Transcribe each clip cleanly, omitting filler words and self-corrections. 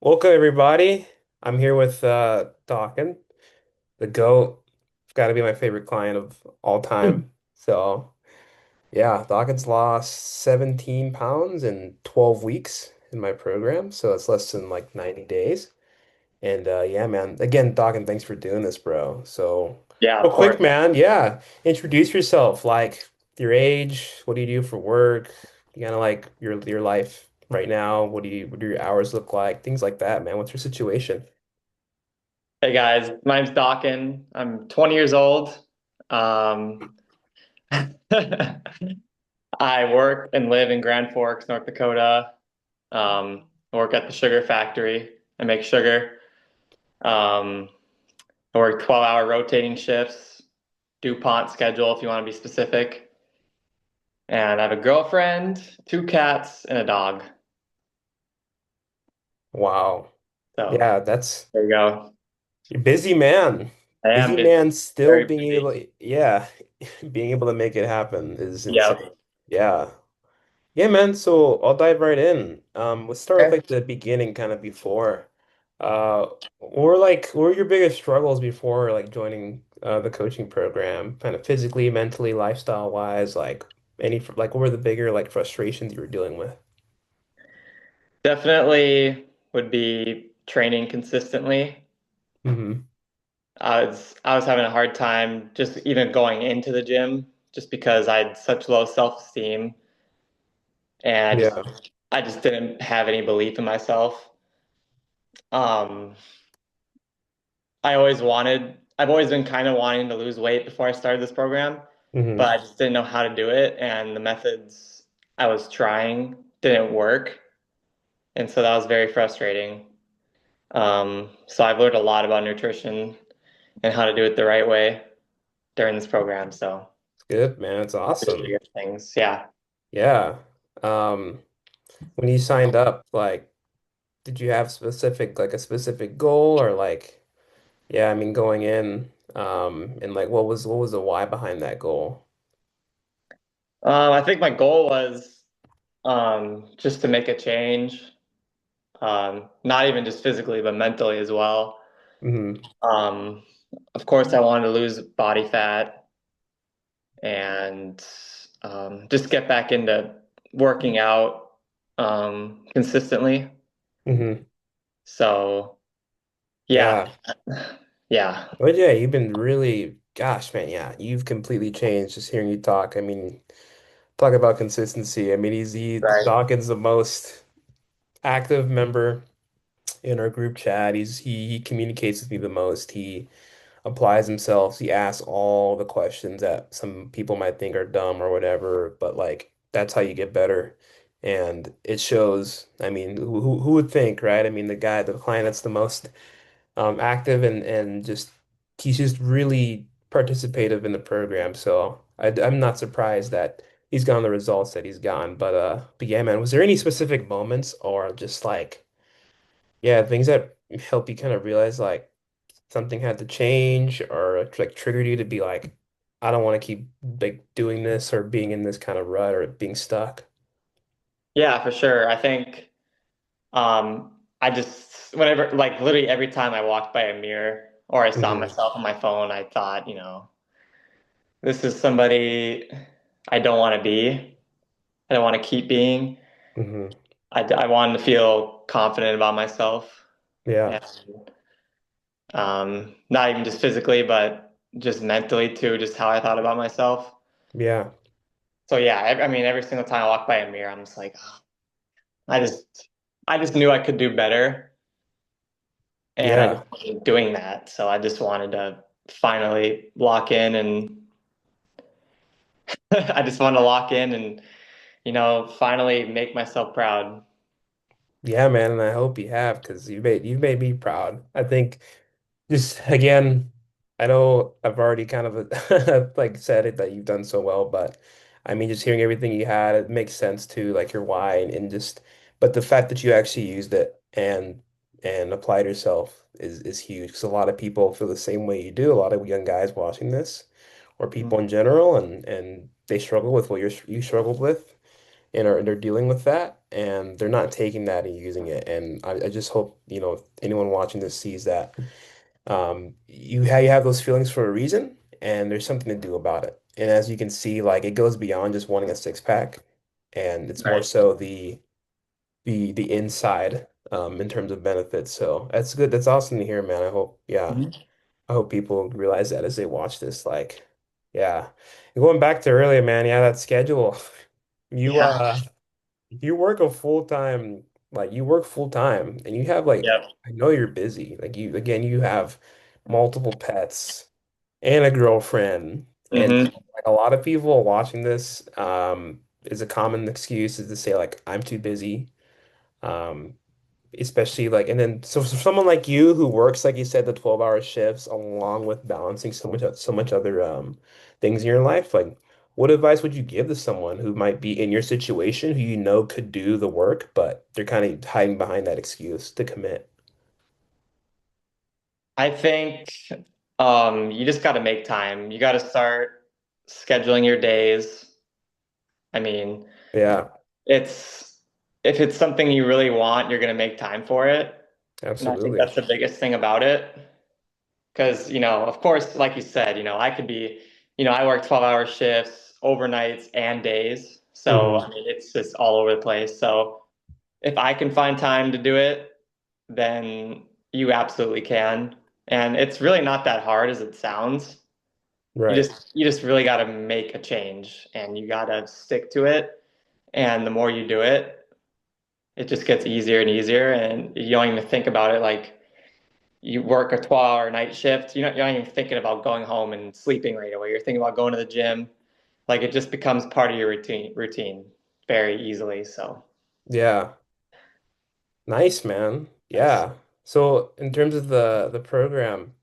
Welcome everybody. I'm here with Dawkin, the GOAT. It's got to be my favorite client of all time. So yeah, Dawkins lost 17 pounds in 12 weeks in my program. So it's less than like 90 days. And yeah, man. Again, Dawkins, thanks for doing this, bro. So Yeah, real of quick, course. man. Yeah, introduce yourself. Like your age. What do you do for work? You kind of like your life right now. What do your hours look like? Things like that, man. What's your situation? Hey guys, my name's Dawkin. I'm 20 years old. Um, I work and live in Grand Forks, North Dakota. I work at the sugar factory. I make sugar. Um, I work 12-hour rotating shifts, DuPont schedule if you want to be specific. And I have a girlfriend, two cats, and a dog. Wow. So Yeah, that's there you go. you're busy man. I am Busy busy, man still very being busy. able, yeah, being able to make it happen is insane. Yep. Yeah. Yeah, man. So I'll dive right in. Let's start with Okay. like the beginning kind of before. What were your biggest struggles before like joining the coaching program? Kind of physically, mentally, lifestyle wise, like like what were the bigger like frustrations you were dealing with? Definitely would be training consistently. Hmm. I was having a hard time just even going into the gym just because I had such low self-esteem and Yeah. I just didn't have any belief in myself. Um, I've always been kind of wanting to lose weight before I started this program, but Hmm. I just didn't know how to do it and the methods I was trying didn't work. And so that was very frustrating. So I've learned a lot about nutrition and how to do it the right way during this program. So It's good, man. It's appreciate awesome. your things. Yeah. Yeah. Um, when you signed up, like, did you have a specific goal or like, yeah, I mean, going in, and like, what was the why behind that goal? I think my goal was just to make a change, not even just physically, but mentally as well. Hmm. Um, of course, I wanted to lose body fat and just get back into working out consistently. Hmm. So, yeah, Yeah. yeah, But yeah, you've been really, gosh, man, yeah, you've completely changed just hearing you talk. I mean, talk about consistency. I mean, right. Dawkins the most active member in our group chat. He communicates with me the most. He applies himself. He asks all the questions that some people might think are dumb or whatever, but like that's how you get better. And it shows. I mean, who would think, right? I mean, the client that's the most active and just he's just really participative in the program. So I'm not surprised that he's gotten the results that he's gotten. But yeah, man, was there any specific moments or just like yeah, things that help you kind of realize like something had to change or like triggered you to be like, I don't want to keep like doing this or being in this kind of rut or being stuck. Yeah, for sure. I think I just whenever like literally every time I walked by a mirror or I saw Hmm. myself on my phone, I thought, this is somebody I don't want to be. I don't want to keep being. Hmm. I wanted to feel confident about myself Yeah. and not even just physically, but just mentally too, just how I thought about myself. Yeah. So yeah, I mean, every single time I walk by a mirror, I'm just like, "Oh, I just, I just knew I could do better, and I Yeah. just wasn't doing that. So I just wanted to finally lock in, and I just wanted to lock in and finally make myself proud. Yeah, man, and I hope you have because you've made me proud. I think just again, I know I've already kind of like said it that you've done so well, but I mean just hearing everything you had, it makes sense too, like your why and just but the fact that you actually used it and applied yourself is huge because a lot of people feel the same way you do. A lot of young guys watching this or people in general and they struggle with what you struggled with and they're dealing with that. and they're not taking that and using it. And I just hope, if anyone watching this sees that you have those feelings for a reason, and there's something to do about it. And as you can see, like it goes beyond just wanting a six pack, and it's more Right. so the inside in terms of benefits. So that's good. That's awesome to hear, man. Yeah, Mhm. I hope people realize that as they watch this. Like, yeah. And going back to earlier, man, yeah, that schedule. You Yeah. you work a full-time, like you work full time and you have like Yep. I know you're busy. Like you have multiple pets and a girlfriend. And Hmm. like a lot of people watching this, is a common excuse is to say like I'm too busy. Um, Especially like and then so for someone like you who works like you said the 12-hour shifts along with balancing so much other things in your life, like what advice would you give to someone who might be in your situation who could do the work but they're kind of hiding behind that excuse to commit? I think you just got to make time. You got to start scheduling your days. I mean, Yeah, it's if it's something you really want, you're going to make time for it. And I think absolutely. that's the biggest thing about it. Because, of course, like you said, I could be, I work 12-hour shifts, overnights, and days. So, Hmm. I mean, it's just all over the place. So, if I can find time to do it, then you absolutely can. And it's really not that hard as it sounds. You Right. just really got to make a change and you got to stick to it. And the more you do it, it just gets easier and easier. And you don't even think about it like you work a 12-hour night shift. You're not even thinking about going home and sleeping right away. You're thinking about going to the gym. Like it just becomes part of your routine very easily. So Yeah. Nice, man. nice. Yeah. So in terms of the program,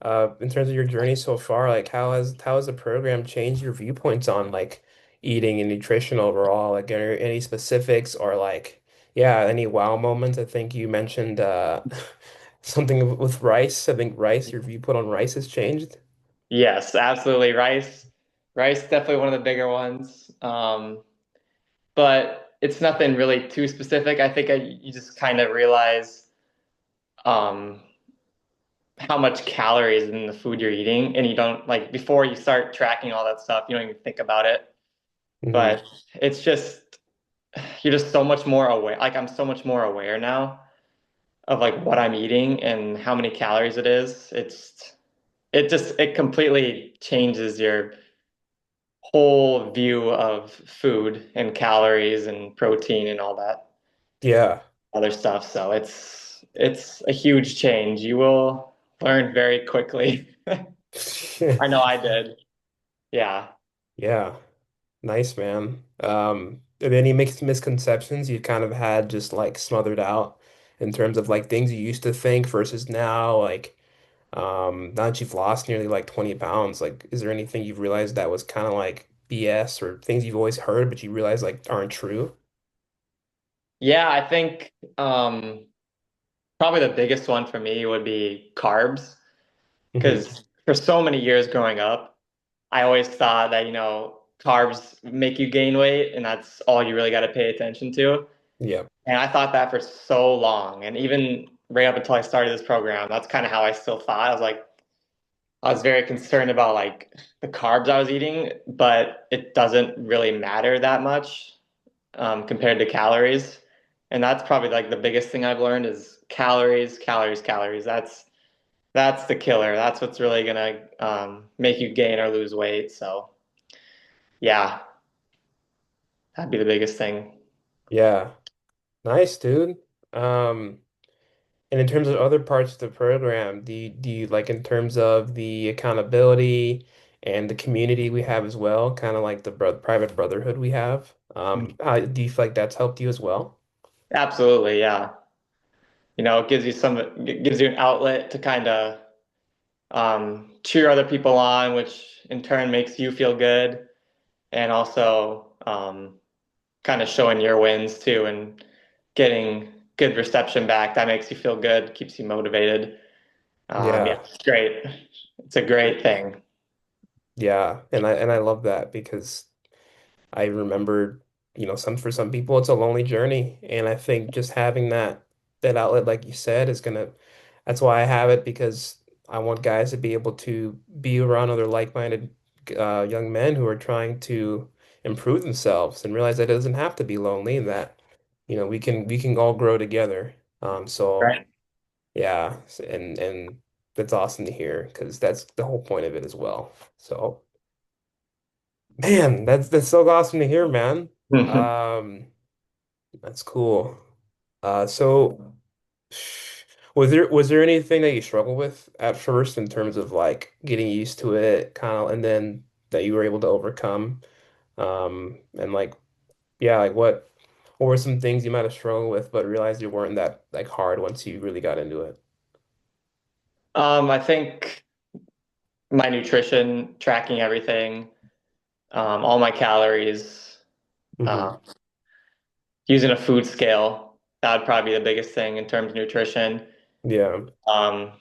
in terms of your journey so far, like how has the program changed your viewpoints on like eating and nutrition overall? Like, are there any specifics or like, yeah, any wow moments? I think you mentioned something with rice. I think rice, your viewpoint on rice has changed. Yes, absolutely. Rice, definitely one of the bigger ones. But it's nothing really too specific. I think you just kind of realize um, how much calories in the food you're eating, and you don't like before you start tracking all that stuff, you don't even think about it. Hmm. But it's just you're just so much more aware. Like I'm so much more aware now of like what I'm eating and how many calories it is. It completely changes your whole view of food and calories and protein and all that Yeah. other stuff. So it's a huge change. You will learn very quickly. I know I did. Yeah. Yeah. Nice, man. Are there any mixed misconceptions you kind of had just like smothered out in terms of like things you used to think versus now? Like, now that you've lost nearly like 20 pounds, like, is there anything you've realized that was kind of like BS or things you've always heard but you realize like aren't true? Yeah, I think probably the biggest one for me would be carbs. Hmm. Because for so many years growing up, I always thought that, carbs make you gain weight and that's all you really got to pay attention to. Yeah. And I thought that for so long. And even right up until I started this program, that's kind of how I still thought. I was very concerned about like the carbs I was eating, but it doesn't really matter that much compared to calories. And that's probably like the biggest thing I've learned is calories, calories, calories. That's the killer. That's what's really gonna make you gain or lose weight. So yeah, that'd be the biggest thing. Yeah. Nice, dude. Um, and in terms of other parts of the program, do you like in terms of the accountability and the community we have as well, kind of like the private brotherhood we have? How do you feel like that's helped you as well? Absolutely, yeah. It gives you an outlet to kind of cheer other people on, which in turn makes you feel good, and also kind of showing your wins too, and getting good reception back. That makes you feel good, keeps you motivated. Yeah, Yeah. it's great. It's a great thing. Yeah, and I love that because I remember. some for some people it's a lonely journey. And I think just having that outlet, like you said, is gonna that's why I have it because I want guys to be able to be around other like-minded young men who are trying to improve themselves and realize that it doesn't have to be lonely and that we can all grow together. So Right. yeah, and that's awesome to hear because that's the whole point of it as well. So man, that's so awesome to hear, man. Um, that's cool. So was there anything that you struggled with at first in terms of like getting used to it, kind of, and then that you were able to overcome? And like, yeah, like what were some things you might have struggled with, but realized you weren't that like hard once you really got into it? I think my nutrition, tracking everything, all my calories, Hmm. uh, using a food scale. That would probably be the biggest thing in terms of nutrition. Yeah. Um,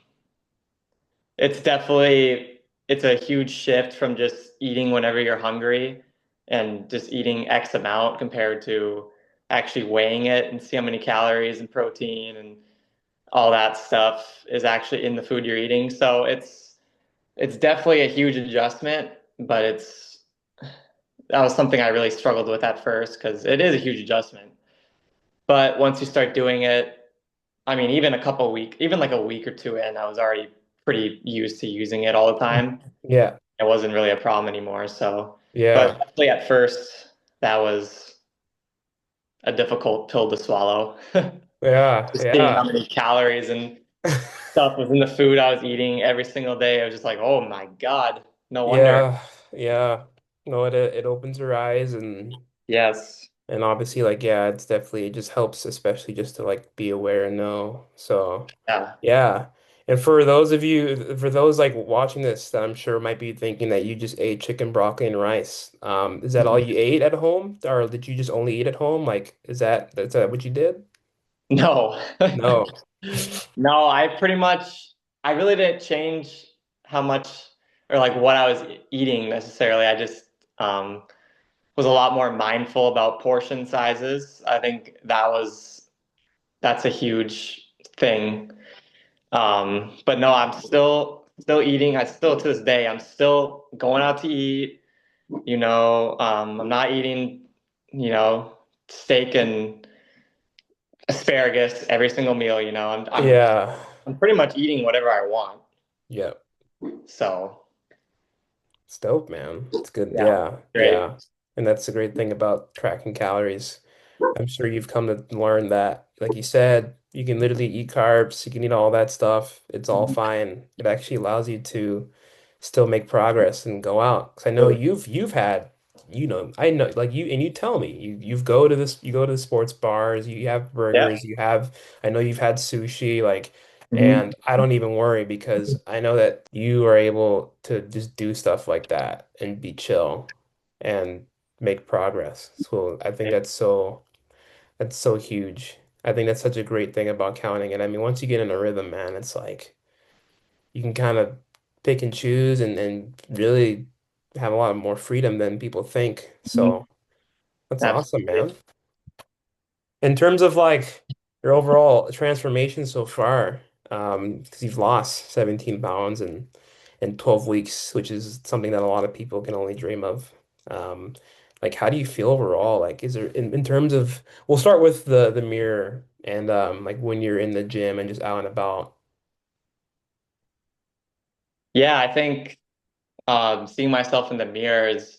it's definitely it's a huge shift from just eating whenever you're hungry and just eating X amount compared to actually weighing it and see how many calories and protein and all that stuff is actually in the food you're eating. So it's definitely a huge adjustment, but it's that was something I really struggled with at first because it is a huge adjustment. But once you start doing it, I mean, even even like a week or two in, I was already pretty used to using it all the time. Yeah. It wasn't really a problem anymore. So, but Yeah. definitely at first, that was a difficult pill to swallow. Yeah. Just seeing how Yeah. many calories and stuff was in the food I was eating every single day. I was just like, oh my God, no wonder. Yeah. Yeah. No, it opens your eyes Yes. and obviously, like, yeah, it's definitely, it just helps, especially just to like be aware and know. So, Yeah. yeah. And for those like watching this that I'm sure might be thinking that you just ate chicken, broccoli, and rice, is that all you ate at home, or did you just only eat at home? Like, is that what you did? No. No. No, I really didn't change how much or like what I was eating necessarily. I just um, was a lot more mindful about portion sizes. I think that's a huge thing. But no, I'm still eating. I still to this day, I'm still going out to eat. I'm not eating, you know, steak and asparagus every single meal. Yeah. I'm pretty much eating whatever I want. Yeah. So It's dope, man. It's good. yeah, Yeah. great. Yeah. And that's the great thing about tracking calories. I'm sure you've come to learn that, like you said, you can literally eat carbs, you can eat all that stuff. It's all fine. It actually allows you to still make progress and go out. Because I know you've had, I know like you tell me you go to the sports bars, you have Yeah. burgers, I know you've had sushi, like, Hmm. and I don't even worry because I know that you are able to just do stuff like that and be chill and make progress. So I think that's so huge. I think that's such a great thing about counting. And I mean, once you get in a rhythm, man, it's like you can kind of pick and choose and really have a lot more freedom than people think. Hmm. So that's awesome, Absolutely. man. In terms of like your overall transformation so far, because you've lost 17 pounds in 12 weeks, which is something that a lot of people can only dream of. Um, like, how do you feel overall? Like, is there in terms of, we'll start with the mirror and like when you're in the gym and just out and about. Yeah, I think seeing myself in the mirror is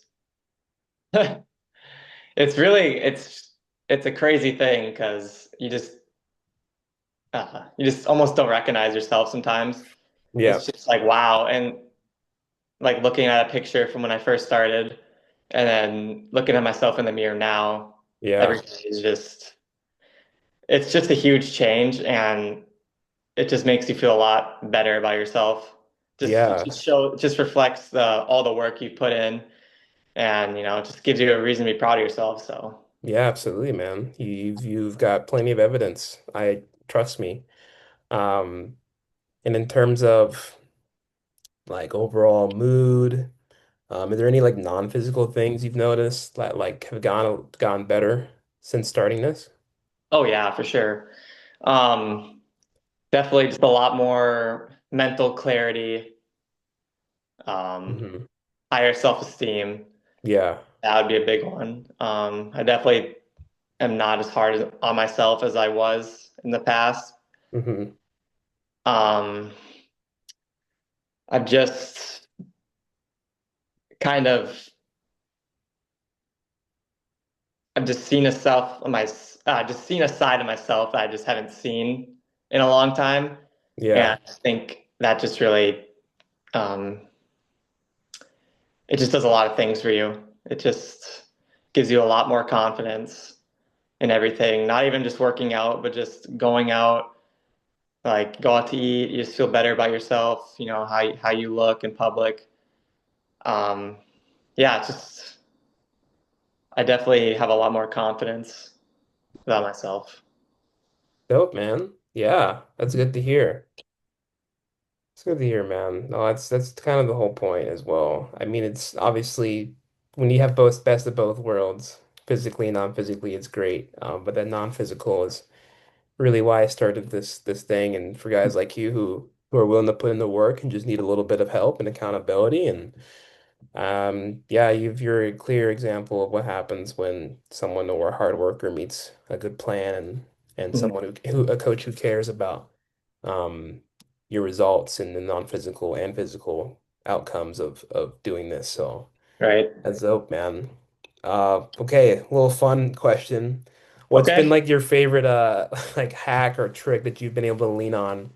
it's really it's a crazy thing because you just almost don't recognize yourself sometimes. Yeah, It's just like wow, and like looking at a picture from when I first started, and then looking at myself in the mirror now, every yeah, day is just it's just a huge change, and it just makes you feel a lot better about yourself. yeah, It just reflects the all the work you put in, and it just gives you a reason to be proud of yourself. So yeah, absolutely, man. You've got plenty of evidence. I trust me. And in terms of like overall mood. Is there any like non-physical things you've noticed that like have gone better since starting this? Oh yeah, for sure. Um, Definitely just a lot more mental clarity, um, Hmm. higher self-esteem. Yeah. That would be a big one. I definitely am not as hard on myself as I was in the past. Hmm. Um, I've just kind of I've just seen a self of my just seen a side of myself that I just haven't seen in a long time, and Yeah. I think that just really um, it just does a lot of things for you. It just gives you a lot more confidence in everything. Not even just working out, but just going out, like go out to eat. You just feel better about yourself. You know how you look in public. Um, yeah, it's just I definitely have a lot more confidence about myself. Dope, man. Yeah, that's good to hear. It's good to hear, man. No, that's kind of the whole point as well. I mean, it's obviously when you have both best of both worlds, physically and non-physically, it's great. But that non-physical is really why I started this thing. And for guys like you who are willing to put in the work and just need a little bit of help and accountability, and yeah, you're a clear example of what happens when someone or a hard worker meets a good plan and Mhm. someone who a coach who cares about um your results and the non-physical and physical outcomes of doing this. So Right. that's dope, man. Okay, a little fun question. What's been Okay. like your favorite like hack or trick that you've been able to lean on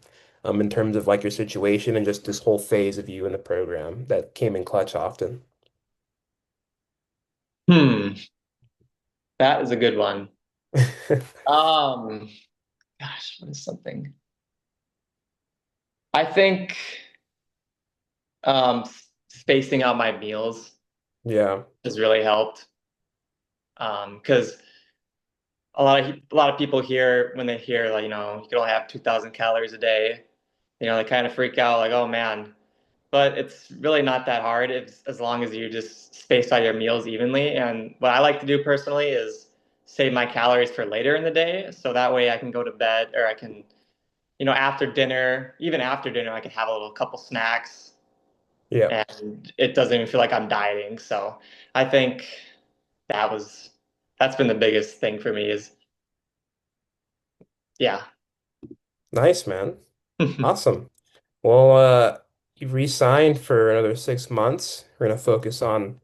in terms of like your situation and just this whole phase of you in the program that came in clutch often? Hmm. That is a good one. Um, Gosh, what is something? I think spacing out my meals Yeah, has really helped. Because a lot of people here when they hear like you can only have 2,000 calories a day, they kind of freak out like, oh man. But it's really not that hard as long as you just space out your meals evenly. And what I like to do personally is save my calories for later in the day, so that way I can go to bed or I can, after dinner, even after dinner, I can have a little couple snacks yeah, and it doesn't even feel like I'm dieting. So I think that was that's been the biggest thing for me is yeah. nice, man. Awesome. Well, you've re-signed for another 6 months. We're gonna focus on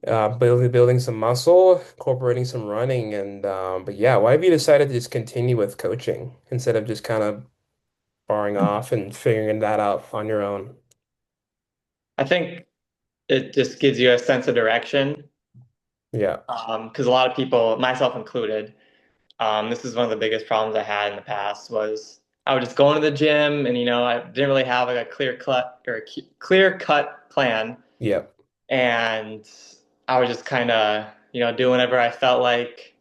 building some muscle, incorporating some running, and but yeah, why have you decided to just continue with coaching instead of just kind of barring off and figuring that out on your own? I think it just gives you a sense of direction. Yeah, Because a lot of people, myself included, this is one of the biggest problems I had in the past was I would just go into the gym and I didn't really have like a clear cut plan, yeah, and I was just kind of do whenever I felt like,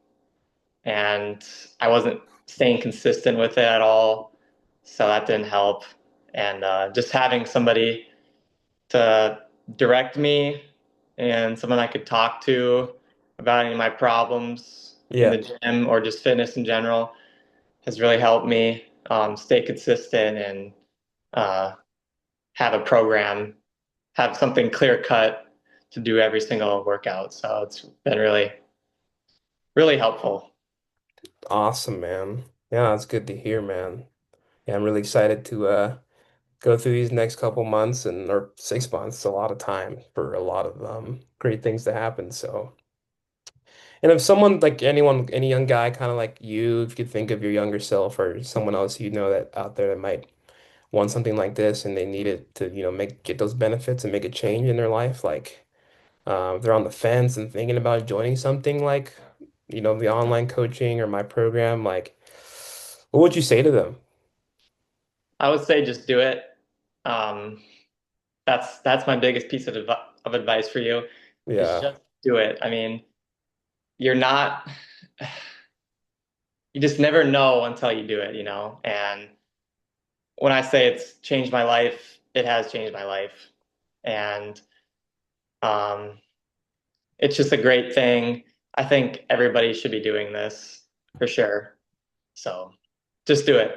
and I wasn't staying consistent with it at all, so that didn't help. And just having somebody to direct me and someone I could talk to about any of my problems in yeah. the gym or just fitness in general has really helped me stay consistent and uh, have a program, have something clear cut to do every single workout. So it's been really, really helpful. Awesome, man. Yeah, that's good to hear, man. Yeah, I'm really excited to go through these next couple months and or 6 months. It's a lot of time for a lot of great things to happen. So, and if someone like anyone, any young guy, kind of like you, if you could think of your younger self or someone else you know that out there that might want something like this and they need it to, make get those benefits and make a change in their life, like if they're on the fence and thinking about joining something like, the online coaching or my program, like, what would you say to them? I would say just do it. Um, that's my biggest piece of advice for you is Yeah, just do it. I mean, you're not, you just never know until you do it. And when I say it's changed my life, it has changed my life. And Um, it's just a great thing. I think everybody should be doing this for sure. So just do it.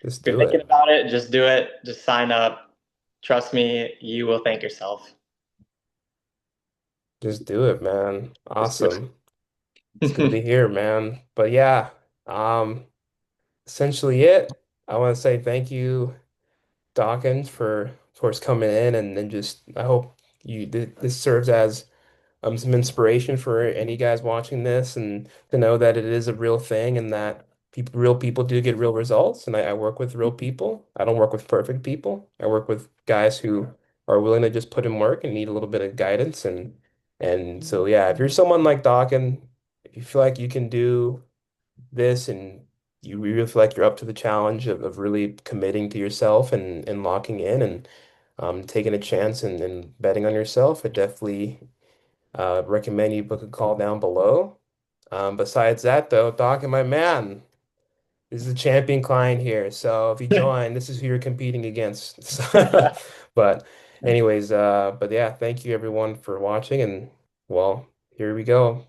Just If you're do thinking it. about it, just do it. Just sign up. Trust me, you will thank yourself. Just do it, man. Just do Awesome. It's good to it. hear, man. But yeah, um, essentially it. I want to say thank you, Dawkins, for of course coming in and just I hope this serves as some inspiration for any guys watching this and to know that it is a real thing and that real people do get real results. And I work with real people. I don't work with perfect people. I work with guys who are willing to just put in work and need a little bit of guidance. And so yeah, if you're someone like Dawkins, if you feel like you can do this and you really feel like you're up to the challenge of really committing to yourself and locking in and taking a chance and betting on yourself, I definitely recommend you book a call down below. Besides that, though, Doc and my man, this is a champion client here. So if you join, this is who you're competing against. But anyways, but yeah, thank you everyone for watching. And well, here we go.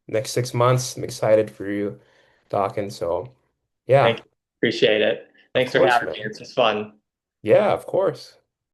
Next 6 months, I'm excited for you, Doc. And so yeah, Thank you. Appreciate it. of Thanks for course, having me. man. It's just fun. Yeah, of course.